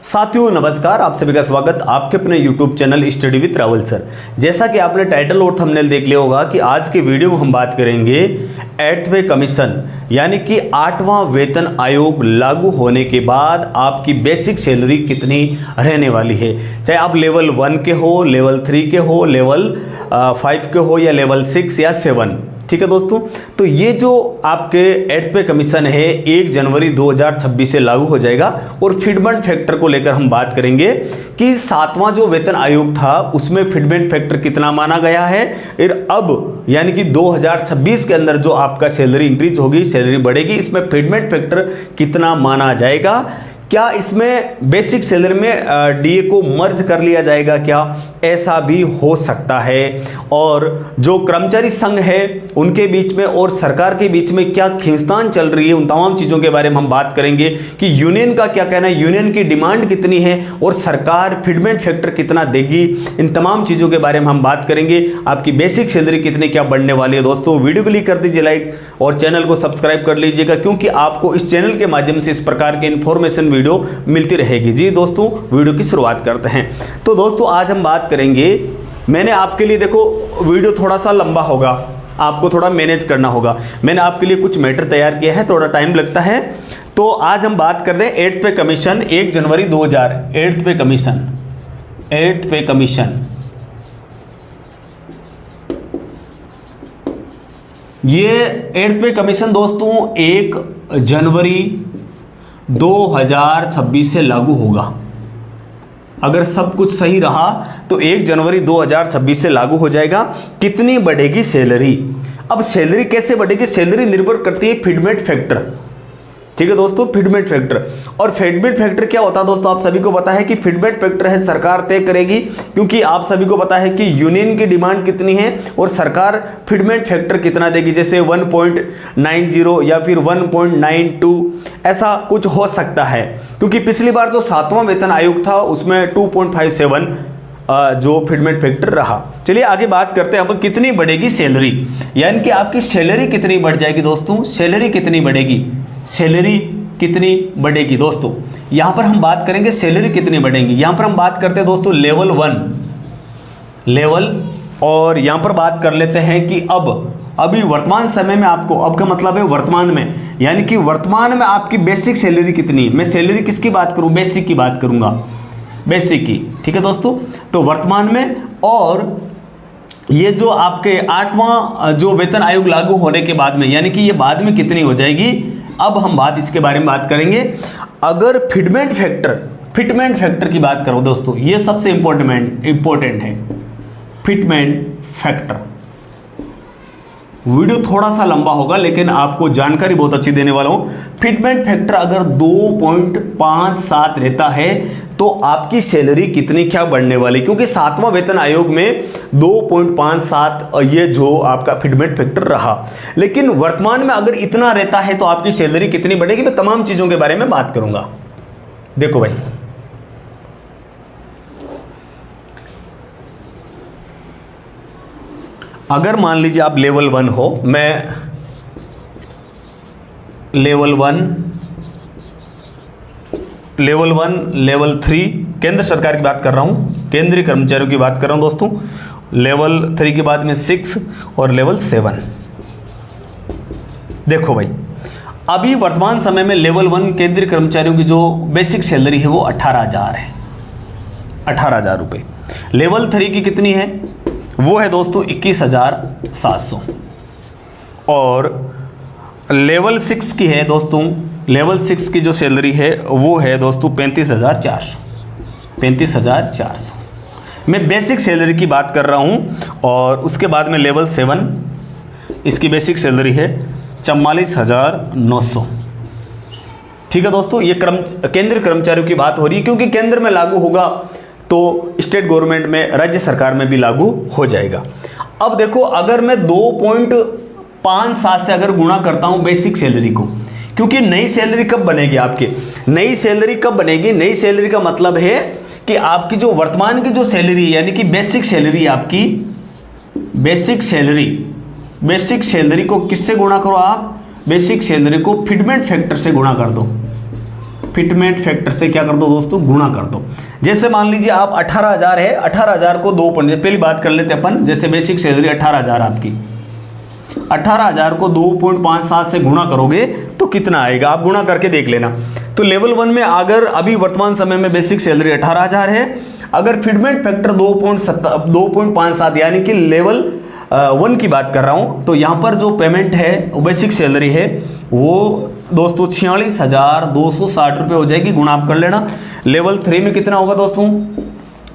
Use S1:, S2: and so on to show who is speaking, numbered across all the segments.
S1: साथियों नमस्कार, आप सभी का स्वागत आपके अपने YouTube channel study with Rahul sir. जैसा कि आपने टाइटल और थंबनेल देख लिया होगा कि आज के वीडियो में हम बात करेंगे 8th पे कमीशन यानी कि 8वां वेतन आयोग लागू होने के बाद आपकी बेसिक सैलरी कितनी रहने वाली है। चाहे आप लेवल 1 के हो, लेवल 3 के हो, लेवल 5 के हो या लेवल 6 या 7। ठीक है दोस्तों, तो ये जो आपके 8th पे कमीशन है 1 जनवरी 2026 से लागू हो जाएगा। और फिटमेंट फैक्टर को लेकर हम बात करेंगे कि 7वां जो वेतन आयोग था उसमें फिटमेंट फैक्टर कितना माना गया है। फिर अब यानी कि 2026 के अंदर जो आपका सैलरी इंक्रीज होगी, सैलरी बढ़ेगी, इसमें फिटमेंट फैक्टर कितना माना जाएगा। क्या इसमें बेसिक सैलरी में डीए को मर्ज कर लिया जाएगा, क्या ऐसा भी हो सकता है। और जो कर्मचारी संघ है उनके बीच में और सरकार के बीच में क्या खींचतान चल रही है, उन तमाम चीज़ों के बारे में हम बात करेंगे कि यूनियन का क्या कहना है, यूनियन की डिमांड कितनी है और सरकार फिटमेंट फैक्टर कितना देगी। इन तमाम चीज़ों के बारे में हम बात करेंगे। आपकी बेसिक सैलरी कितनी क्या बढ़ने वाली है। दोस्तों वीडियो को क्लिक कर दीजिए लाइक और चैनल को सब्सक्राइब कर लीजिएगा, क्योंकि आपको इस चैनल के माध्यम से इस प्रकार के इन्फॉर्मेशन वीडियो मिलती रहेगी। जी दोस्तों, वीडियो की शुरुआत करते हैं। तो दोस्तों आज हम बात करेंगे, मैंने आपके लिए देखो वीडियो थोड़ा सा लंबा होगा, आपको थोड़ा मैनेज करना होगा। मैंने आपके लिए कुछ मैटर तैयार किया है, थोड़ा टाइम लगता है। तो आज हम बात कर रहे हैं 8th पे कमीशन 1 जनवरी 2000। 8th पे कमीशन, 8th पे कमीशन ये 8th पे कमीशन दोस्तों 1 जनवरी 2026 से लागू होगा। अगर सब कुछ सही रहा तो 1 जनवरी 2026 से लागू हो जाएगा। कितनी बढ़ेगी सैलरी। अब सैलरी कैसे बढ़ेगी, सैलरी निर्भर करती है फिटमेंट फैक्टर। ठीक है दोस्तों, फिटमेंट फैक्टर। और फिटमेंट फैक्टर क्या होता है दोस्तों, आप सभी को पता है कि फिटमेंट फैक्टर है सरकार तय करेगी, क्योंकि आप सभी को पता है कि यूनियन की डिमांड कितनी है और सरकार फिटमेंट फैक्टर कितना देगी। जैसे 1.90 या फिर 1.92 ऐसा कुछ हो सकता है, क्योंकि पिछली बार जो 7वां वेतन आयोग था उसमें 2.57 जो फिटमेंट फैक्टर रहा। चलिए आगे बात करते हैं। अब कितनी बढ़ेगी सैलरी, यानी कि आपकी सैलरी कितनी बढ़ जाएगी दोस्तों। सैलरी कितनी बढ़ेगी, सैलरी कितनी बढ़ेगी दोस्तों, यहां पर हम बात करेंगे सैलरी कितनी बढ़ेगी। यहां पर हम बात करते हैं दोस्तों लेवल 1 लेवल, और यहां पर बात कर लेते हैं कि अभी वर्तमान समय में आपको, अब का मतलब है वर्तमान में, यानी कि वर्तमान में आपकी बेसिक सैलरी कितनी है। मैं सैलरी किसकी बात करूं, बेसिक की बात करूंगा, बेसिक की। ठीक है दोस्तों, तो वर्तमान में, और ये जो आपके 8वां जो वेतन आयोग लागू होने के बाद में, यानी कि ये बाद में कितनी हो जाएगी। अब हम बात इसके बारे में बात करेंगे। अगर फिटमेंट फैक्टर की बात करो दोस्तों, ये सबसे इंपॉर्टेंट है फिटमेंट फैक्टर। वीडियो थोड़ा सा लंबा होगा लेकिन आपको जानकारी बहुत अच्छी देने वाला हूं। फिटमेंट फैक्टर अगर 2.57 रहता है तो आपकी सैलरी कितनी क्या बढ़ने वाली, क्योंकि 7वां वेतन आयोग में 2.57 ये जो आपका फिटमेंट फैक्टर रहा। लेकिन वर्तमान में अगर इतना रहता है तो आपकी सैलरी कितनी बढ़ेगी, मैं तमाम चीजों के बारे में बात करूंगा। देखो भाई, अगर मान लीजिए आप लेवल 1 हो, मैं लेवल 1, लेवल 3 केंद्र सरकार की बात कर रहा हूं, केंद्रीय कर्मचारियों की बात कर रहा हूं दोस्तों। लेवल 3 के बाद में 6 और लेवल 7। देखो भाई, अभी वर्तमान समय में लेवल 1 केंद्रीय कर्मचारियों की जो बेसिक सैलरी है वो 18,000 है, 18,000 रुपये। लेवल 3 की कितनी है, वो है दोस्तों 21,700। और लेवल 6 की है दोस्तों, लेवल 6 की जो सैलरी है वो है दोस्तों 35,400, 35,400। मैं बेसिक सैलरी की बात कर रहा हूं। और उसके बाद में लेवल 7, इसकी बेसिक सैलरी है 44,900। ठीक है दोस्तों, ये केंद्रीय कर्मचारियों की बात हो रही है, क्योंकि केंद्र में लागू होगा तो स्टेट गवर्नमेंट में, राज्य सरकार में भी लागू हो जाएगा। अब देखो, अगर मैं 2.57 से अगर गुणा करता हूं बेसिक सैलरी को, क्योंकि नई सैलरी कब बनेगी आपकी, नई सैलरी कब बनेगी, नई सैलरी का मतलब है कि आपकी जो वर्तमान की जो सैलरी यानी कि बेसिक सैलरी, आपकी बेसिक सैलरी को किससे गुणा करो आप, बेसिक सैलरी को फिटमेंट फैक्टर से गुणा कर दो। फिटमेंट फैक्टर से क्या कर दो दोस्तों, गुणा कर दो। जैसे मान लीजिए आप 18,000 है, 18,000 को 2 पहली बात कर लेते अपन, जैसे बेसिक सैलरी 18,000 आपकी, 18,000 को 2.57 से गुणा करोगे तो कितना आएगा, आप गुणा करके देख लेना। तो लेवल 1 में अगर अभी वर्तमान समय में बेसिक सैलरी 18,000 है, अगर फिटमेंट फैक्टर 2.57 यानी कि लेवल 1 की बात कर रहा हूं, तो यहां पर जो पेमेंट है वो बेसिक सैलरी है वो दोस्तों 46,260 रुपये हो जाएगी, गुणा आप कर लेना। लेवल 3 में कितना होगा दोस्तों,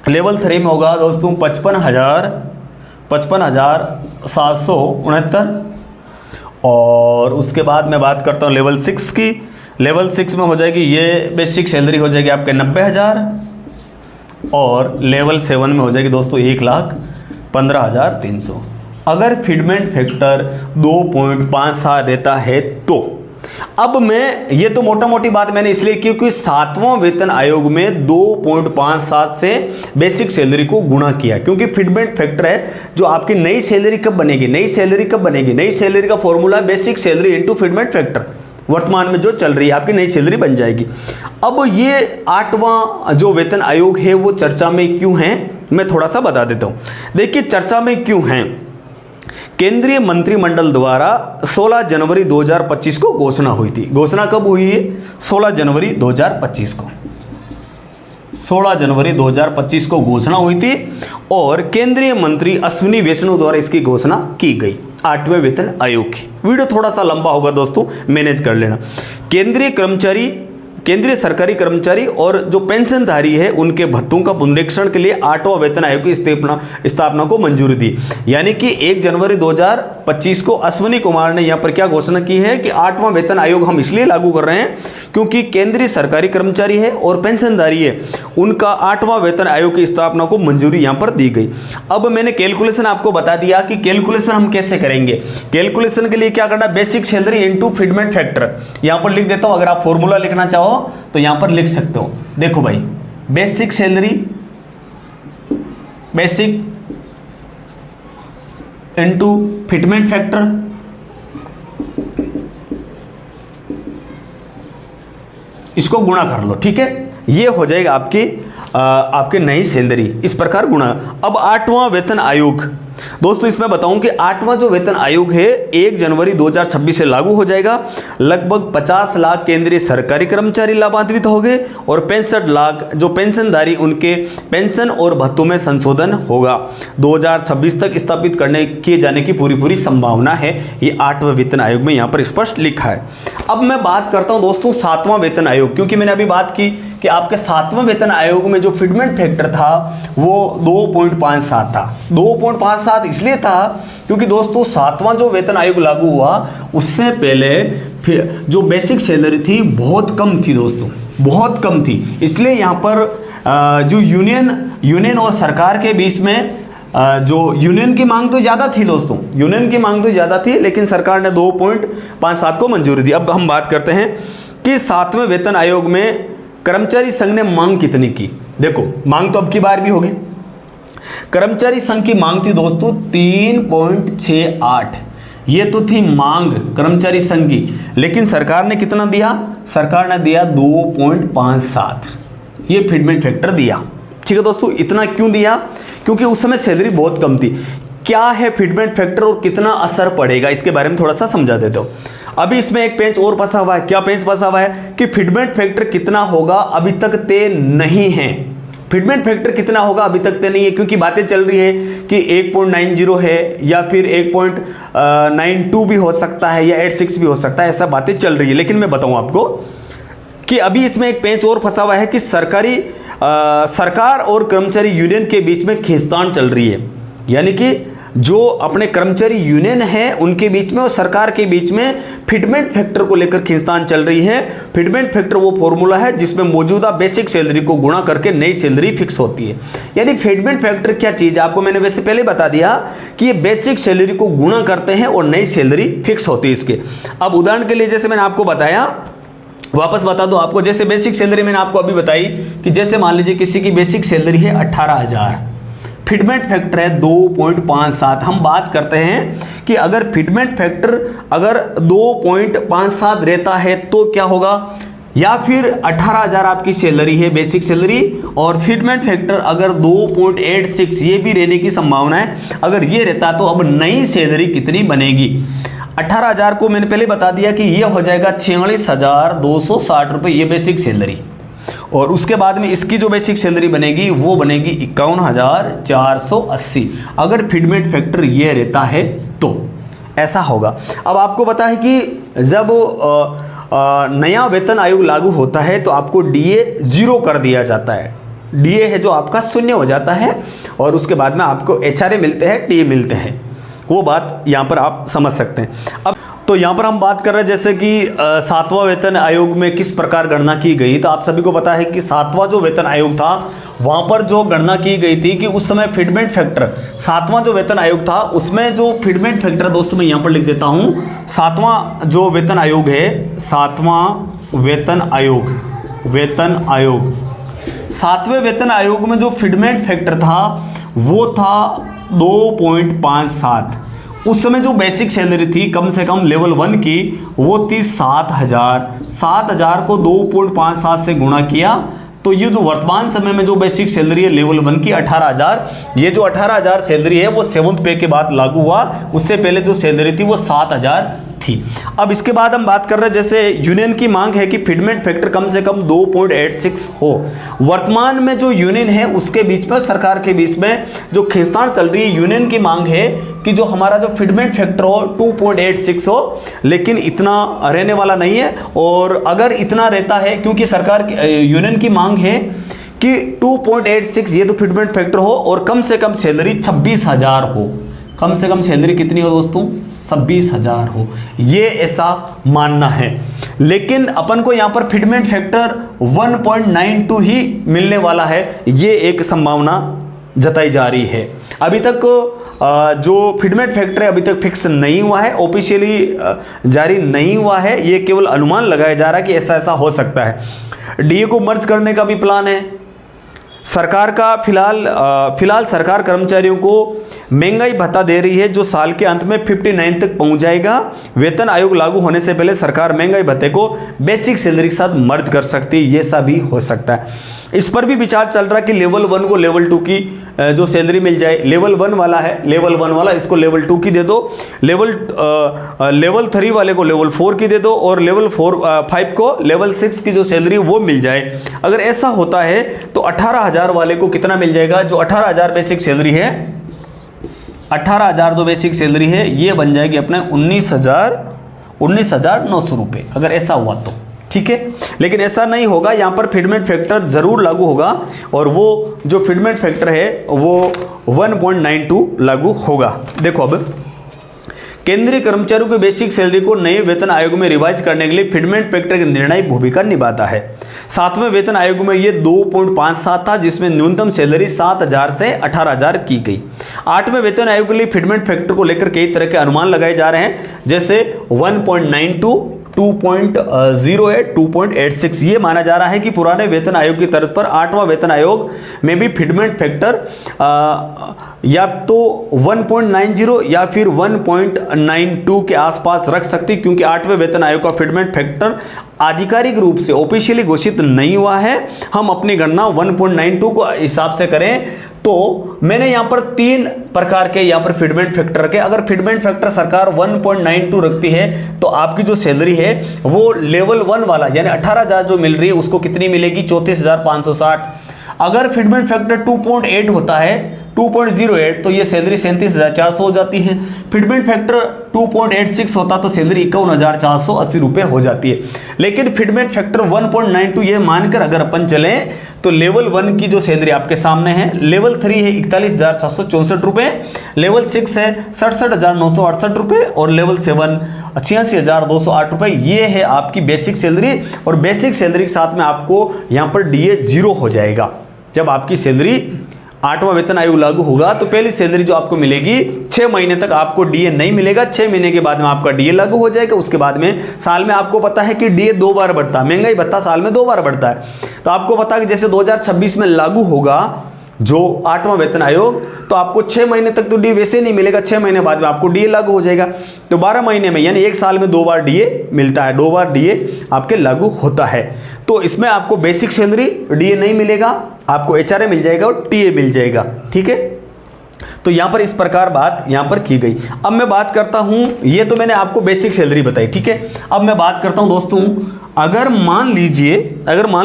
S1: लेवल 3 में होगा दोस्तों 55,769। और उसके बाद मैं बात करता हूँ लेवल 6 की। लेवल 6 में हो जाएगी ये बेसिक सैलरी हो जाएगी आपके 90,000 और लेवल 7 में हो जाएगी दोस्तों 1,15,300। अगर फिटमेंट फैक्टर 2.57 रहता है तो अब मैं ये तो मोटा मोटी बात मैंने इसलिए क्योंकि 7वां वेतन आयोग में 2.57 से बेसिक सैलरी को गुणा किया, क्योंकि फिटमेंट फैक्टर है जो आपकी नई सैलरी कब बनेगी, नई सैलरी कब बनेगी, नई सैलरी का formula basic salary into fitment factor, वर्तमान में जो चल रही है आपकी नई सैलरी बन जाएगी। अब ये 8वां जो वेतन आयोग है वो चर्चा में क्यों है, मैं थोड़ा सा बता देता हूं। देखिए चर्चा में क्यों है, केंद्रीय मंत्रिमंडल द्वारा 16 जनवरी 2025 को घोषणा हुई थी। घोषणा कब हुई है, 16 जनवरी 2025 को, 16 जनवरी 2025 को घोषणा हुई थी और केंद्रीय मंत्री अश्विनी वैष्णव द्वारा इसकी घोषणा की गई 8वें वेतन आयोग की। वीडियो थोड़ा सा लंबा होगा दोस्तों, मैनेज कर लेना। केंद्रीय सरकारी कर्मचारी और जो पेंशनधारी है उनके भत्तों का पुनरीक्षण के लिए 8वां वेतन आयोग की स्थापना को मंजूरी दी। यानी कि 1 जनवरी 2025 को अश्विनी कुमार ने यहां पर क्या घोषणा की है कि 8वां वेतन आयोग हम इसलिए लागू कर रहे हैं क्योंकि केंद्रीय सरकारी कर्मचारी है और पेंशनधारी है, उनका 8वां वेतन आयोग की स्थापना को मंजूरी यहां पर दी गई। अब मैंने कैलकुलेशन आपको बता दिया कि कैलकुलेशन हम कैसे करेंगे। कैलकुलेशन के लिए क्या करना, basic salary into fitment factor, यहां पर लिख देता हूं। अगर आप फॉर्मूला लिखना चाहो तो यहां पर लिख सकते हो। देखो भाई, basic salary basic into fitment factor, इसको गुणा कर लो, ठीक है, ये हो जाएगा आपके नई सैलरी, इस प्रकार गुणा। अब 8वां वेतन आयोग दोस्तों, इसमें बताऊं कि 8वां जो वेतन आयोग है 1 जनवरी 2026 से लागू हो जाएगा। लगभग 50 लाख केंद्रीय सरकारी कर्मचारी लाभान्वित होंगे और 65 लाख जो पेंशनधारी, उनके पेंशन और भत्तों में संशोधन होगा। 2026 तक स्थापित किए जाने की पूरी संभावना है, ये 8वें वेतन आयोग में यहाँ पर स्पष्ट लिखा है। अब मैं बात करता हूँ दोस्तों 7वां वेतन आयोग, क्योंकि मैंने अभी बात की कि आपके 7वें वेतन आयोग में जो फिटमेंट फैक्टर था वो 2.57 था। 2.57 इसलिए था क्योंकि दोस्तों 7वां जो वेतन आयोग लागू हुआ उससे पहले फिर जो बेसिक सैलरी थी बहुत कम थी दोस्तों, बहुत कम थी। इसलिए यहाँ पर जो यूनियन और सरकार के बीच में जो यूनियन की मांग तो ज़्यादा थी दोस्तों, यूनियन की मांग तो ज़्यादा थी, लेकिन सरकार ने 2.57 को मंजूरी दी। अब हम बात करते हैं कि 7वें वेतन आयोग में कर्मचारी संघ ने मांग कितनी की। देखो, मांग तो अब की बार भी होगी। कर्मचारी संघ की मांग थी दोस्तों 3.68, ये तो थी मांग कर्मचारी संघ की, लेकिन सरकार ने कितना दिया, सरकार ने दिया 2.57, ये फिटमेंट फैक्टर दिया। ठीक है दोस्तों, इतना क्यों दिया, क्योंकि उस समय सैलरी बहुत कम थी। क्या है फिटमेंट फैक्टर और कितना असर पड़ेगा, इसके बारे में थोड़ा सा समझा देता हूं। अभी इसमें एक पेंच और फंसा हुआ है। क्या पेंच फंसा हुआ है कि फिटमेंट फैक्टर कितना होगा अभी तक तय नहीं है। फिटमेंट फैक्टर कितना होगा अभी तक तय नहीं है, क्योंकि बातें चल रही है कि 1.90 है या फिर 1.92 भी हो सकता है या 86 भी हो सकता है, ऐसा बातें चल रही है। लेकिन मैं बताऊं आपको कि अभी इसमें एक पेंच और फंसा हुआ है कि सरकार और कर्मचारी यूनियन के बीच में खींचतान चल रही है। यानी कि जो अपने कर्मचारी यूनियन है उनके बीच में और सरकार के बीच में फिटमेंट फैक्टर को लेकर खींचतान चल रही है। फिटमेंट फैक्टर वो फॉर्मूला है जिसमें मौजूदा बेसिक सैलरी को गुणा करके नई सैलरी फिक्स होती है। यानी फिटमेंट फैक्टर क्या चीज है, आपको मैंने वैसे पहले बता दिया कि ये बेसिक सैलरी को गुणा करते हैं और नई सैलरी फिक्स होती है इसके। अब उदाहरण के लिए जैसे मैंने आपको बताया, वापस बता दो आपको, जैसे बेसिक सैलरी मैंने आपको अभी बताई कि जैसे मान लीजिए किसी की बेसिक सैलरी है 18,000, फिटमेंट फैक्टर है 2.57। हम बात करते हैं कि अगर फिटमेंट फैक्टर अगर 2.57 रहता है तो क्या होगा, या फिर 18,000 आपकी सैलरी है बेसिक सैलरी, और फिटमेंट फैक्टर अगर 2.86 ये भी रहने की संभावना है। अगर ये रहता तो अब नई सैलरी कितनी बनेगी? 18,000 को मैंने पहले बता दिया कि ये हो जाएगा 46,260 रुपये ये बेसिक सैलरी, और उसके बाद में इसकी जो बेसिक सैलरी बनेगी वो बनेगी 51,480 अगर फिटमेंट फैक्टर ये रहता है तो ऐसा होगा। अब आपको पता है कि जब नया वेतन आयोग लागू होता है तो आपको डीए 0 कर दिया जाता है। डीए है जो आपका शून्य हो जाता है, और उसके बाद में आपको एचआरए मिलते हैं, टीए मिलते हैं। वो बात यहाँ पर आप समझ सकते हैं। अब तो यहाँ पर हम बात कर रहे हैं जैसे कि 7वां वेतन आयोग में किस प्रकार गणना की गई। तो आप सभी को पता है कि 7वां जो वेतन आयोग था वहाँ पर जो गणना की गई थी कि उस समय फिटमेंट फैक्टर, 7वां जो वेतन आयोग था उसमें जो फिटमेंट फैक्टर, दोस्तों मैं यहाँ पर लिख देता हूँ, 7वां जो वेतन आयोग है, 7वां वेतन आयोग 7वें वेतन आयोग में जो फिटमेंट फैक्टर था वो था 2.57। उस समय जो बेसिक सैलरी थी कम से कम लेवल 1 की वो थी 7,000 को 2.57 से गुणा किया तो ये जो वर्तमान समय में जो बेसिक सैलरी है लेवल 1 की 18,000, ये जो 18,000 सैलरी है वो 7th पे के बाद लागू हुआ। उससे पहले जो सैलरी थी वो 7,000 थी। अब इसके बाद हम बात कर रहे हैं जैसे यूनियन की मांग है कि फिटमेंट फैक्टर कम से कम 2.86 हो। वर्तमान में जो यूनियन है उसके बीच में, सरकार के बीच में जो खींचतान चल रही है, यूनियन की मांग है कि जो हमारा जो फिटमेंट फैक्टर हो 2.86 हो, लेकिन इतना रहने वाला नहीं है। और अगर इतना रहता है, क्योंकि सरकार की यूनियन की मांग है कि 2.86 ये तो फिटमेंट फैक्टर हो और कम से कम सैलरी 26,000 हो। कम से कम सैलरी कितनी हो दोस्तों? 26,000 हो, ये ऐसा मानना है। लेकिन अपन को यहाँ पर फिटमेंट फैक्टर 1.92 ही मिलने वाला है, ये एक संभावना जताई जा रही है। अभी तक जो फिटमेंट फैक्टर है अभी तक फिक्स नहीं हुआ है, ऑफिशियली जारी नहीं हुआ है, ये केवल अनुमान लगाया जा रहा है कि ऐसा ऐसा हो सकता है। डीए को मर्ज करने का भी प्लान है सरकार का। फिलहाल सरकार कर्मचारियों को महंगाई भत्ता दे रही है जो साल के अंत में 59 तक पहुंच जाएगा। वेतन आयोग लागू होने से पहले सरकार महंगाई भत्ते को बेसिक सैलरी के साथ मर्ज कर सकती है, ये सब भी हो सकता है। इस पर भी विचार चल रहा है कि लेवल 1 को लेवल 2 की जो सैलरी मिल जाए। लेवल 1 वाला है, लेवल 1 वाला इसको लेवल 2 की दे दो, लेवल 3 वाले को लेवल 4 की दे दो, और लेवल 5 को लेवल 6 की जो सैलरी वो मिल जाए। अगर ऐसा होता है तो 18,000 वाले को कितना मिल जाएगा? जो 18,000 बेसिक सैलरी है, 18,000 जो बेसिक सैलरी है ये बन जाएगी अपने 19,900 रुपये, अगर ऐसा हुआ तो ठीक है। लेकिन ऐसा नहीं होगा, यहाँ पर फिटमेंट फैक्टर जरूर लागू होगा, और वो जो फिटमेंट फैक्टर है वो 1.92 लागू होगा। देखो अब केंद्रीय कर्मचारियों के बेसिक सैलरी को नए वेतन आयोग में रिवाइज करने के लिए फिटमेंट फैक्टर की निर्णायक भूमिका निभाता है। 7वें वेतन आयोग में ये 2.57 था, जिसमें न्यूनतम सैलरी 7,000 से 18,000 की गई। 8वें वेतन आयोग के लिए फिटमेंट फैक्टर को लेकर कई तरह के अनुमान लगाए जा रहे हैं, जैसे 1.92, 2.08, 2.86। ये माना जा रहा है कि पुराने वेतन आयोग की तर्ज पर 8वां वेतन आयोग में भी फिटमेंट फैक्टर या तो 1.90 या फिर 1.92 के आसपास रख सकती, क्योंकि 8वें वेतन आयोग का फिटमेंट फैक्टर आधिकारिक रूप से ऑफिशियली घोषित नहीं हुआ है। हम अपनी गणना 1.92 को हिसाब से करें तो मैंने यहाँ पर 3 प्रकार के यहाँ पर फिटमेंट फैक्टर रखे। अगर फिटमेंट फैक्टर सरकार 1.92 रखती है तो आपकी जो सैलरी है वो लेवल 1 वाला यानी 18,000 जो मिल रही है उसको कितनी मिलेगी? 34,560। अगर फिटमेंट फैक्टर 2.8 होता है, 2.08, तो ये सैलरी 37,400 हो जाती है। फिटमेंट फैक्टर 2.86 होता तो सैलरी 51,480 रुपये हो जाती है। लेकिन फिटमेंट फैक्टर 1.92 ये मानकर अगर अपन चलें तो लेवल 1 की जो सैलरी आपके सामने है, लेवल 3 है 41,664 रुपये, लेवल 6 है 67,968 रुपये, और लेवल 7 86,208 रुपये। ये है आपकी बेसिक सैलरी, और बेसिक सैलरी के साथ में आपको यहाँ पर डीए 0 हो जाएगा। जब आपकी सैलरी 8वां वेतन आयोग लागू होगा तो पहली सैलरी जो आपको मिलेगी 6 महीने तक आपको डीए नहीं मिलेगा। 6 महीने के बाद में आपका डीए लागू हो जाएगा। उसके बाद में साल में आपको पता है कि डीए 2 बार बढ़ता है, महंगाई भत्ता साल में 2 बार बढ़ता है। तो आपको पता है कि जैसे 2026 में लागू होगा जो 8वां वेतन आयोग, तो आपको 6 महीने तक तो डीए वैसे नहीं मिलेगा, 6 महीने बाद में आपको डीए लागू हो जाएगा। तो 12 महीने में यानी 1 साल में 2 बार डीए मिलता है, 2 बार डीए आपके लागू होता है। तो इसमें आपको बेसिक सैलरी डीए नहीं मिलेगा, आपको एचआरए मिल जाएगा और टीए मिल जाएगा, ठीक है। तो यहां पर इस प्रकार बात यहां पर की गई। अब मैं बात करता हूं, ये तो मैंने आपको बेसिक सैलरी बताई, ठीक है। अब मैं बात करता हूं दोस्तों, अगर मान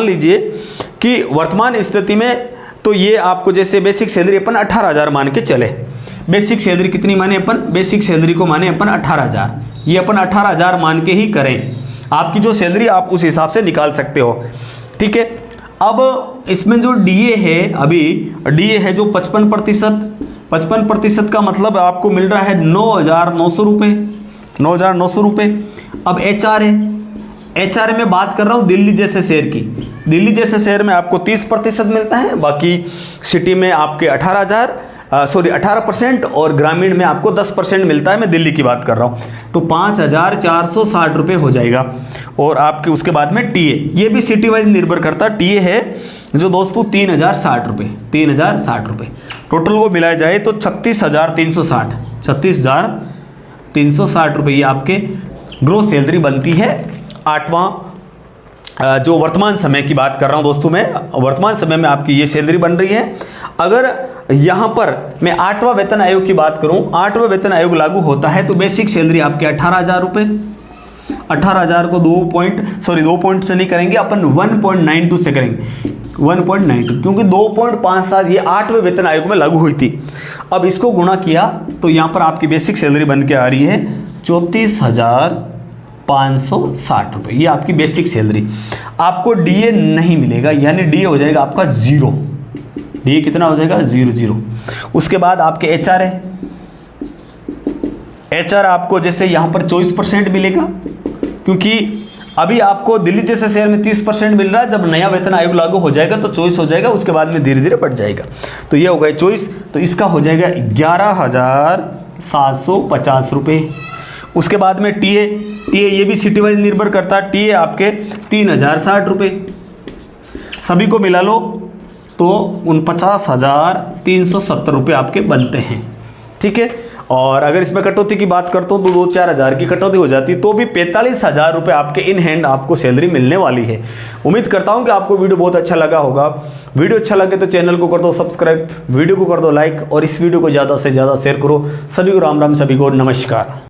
S1: लीजिए कि वर्तमान स्थिति में तो ये आपको जैसे बेसिक सैलरी अपन 18,000 मान के चले। बेसिक सैलरी कितनी माने अपन? बेसिक सैलरी को माने अपन 18,000, ये अपन 18,000 मान के ही करें। आपकी जो सैलरी आप उस हिसाब से निकाल सकते हो, ठीक है। अब इसमें जो डीए है, अभी डीए है जो 55% का मतलब आपको मिल रहा है 9,900 रुपये, 9,900 रुपये। अब एचआरए में बात कर रहा हूँ दिल्ली जैसे शहर की। दिल्ली जैसे शहर में आपको 30% मिलता है, बाकी सिटी में आपके 18% और ग्रामीण में आपको 10% मिलता है। मैं दिल्ली की बात कर रहा हूँ। तो 5,460 रुपये हो जाएगा। और आपके उसके बाद में टीए, ये भी सिटी वाइज निर्भर करता है। टीए है जो दोस्तों 3,060 रुपये, 3,060 रुपये टोटल को मिलाया जाए तो 36,360, 36,360 रुपये ये आपके ग्रोस सैलरी बनती है। 8वां जो वर्तमान समय की बात कर रहा हूं दोस्तों, मैं वर्तमान समय में आपकी ये सैलरी बन रही है। अगर यहां पर मैं 8वां वेतन आयोग की बात करूं, 8वां वेतन आयोग लागू होता है तो बेसिक सैलरी आपके 18,000 रुपये। 18,000 को 2 पॉइंट से नहीं करेंगे अपन, 1.92 से करेंगे, 1.92, क्योंकि 2.57 ये 8वें वेतन आयोग में लागू हुई थी। अब इसको गुणा किया तो यहां पर आपकी बेसिक सैलरी बन के आ रही है 34,560 रुपये। ये आपकी बेसिक सैलरी। आपको डीए नहीं मिलेगा, यानी डीए हो जाएगा आपका 0। डीए कितना हो जाएगा? 0। उसके बाद आपके एचआर आपको जैसे यहां पर 24% मिलेगा, क्योंकि अभी आपको दिल्ली जैसे शहर में 30% मिल रहा है। जब नया वेतन आयोग लागू हो जाएगा तो 24 हो जाएगा, उसके बाद में धीरे धीरे बढ़ जाएगा। तो ये हो गया 24, तो इसका हो जाएगा 11,750 रुपये। उसके बाद में टीए ये भी सिटी वाइज निर्भर करता है। टीए आपके 3,060 रुपये, सभी को मिला लो तो 49,370 रुपये आपके बनते हैं, ठीक है। और अगर इसमें कटौती की बात करता हूँ तो 2-4 हज़ार की कटौती हो जाती, तो भी 45,000 रुपये आपके इन हैंड आपको सैलरी मिलने वाली है। उम्मीद करता हूँ कि आपको वीडियो बहुत अच्छा लगा होगा। वीडियो अच्छा लगे तो चैनल को कर दो सब्सक्राइब, वीडियो को कर दो लाइक और इस वीडियो को ज़्यादा से ज़्यादा शेयर करो। सभी को राम राम, सभी को नमस्कार।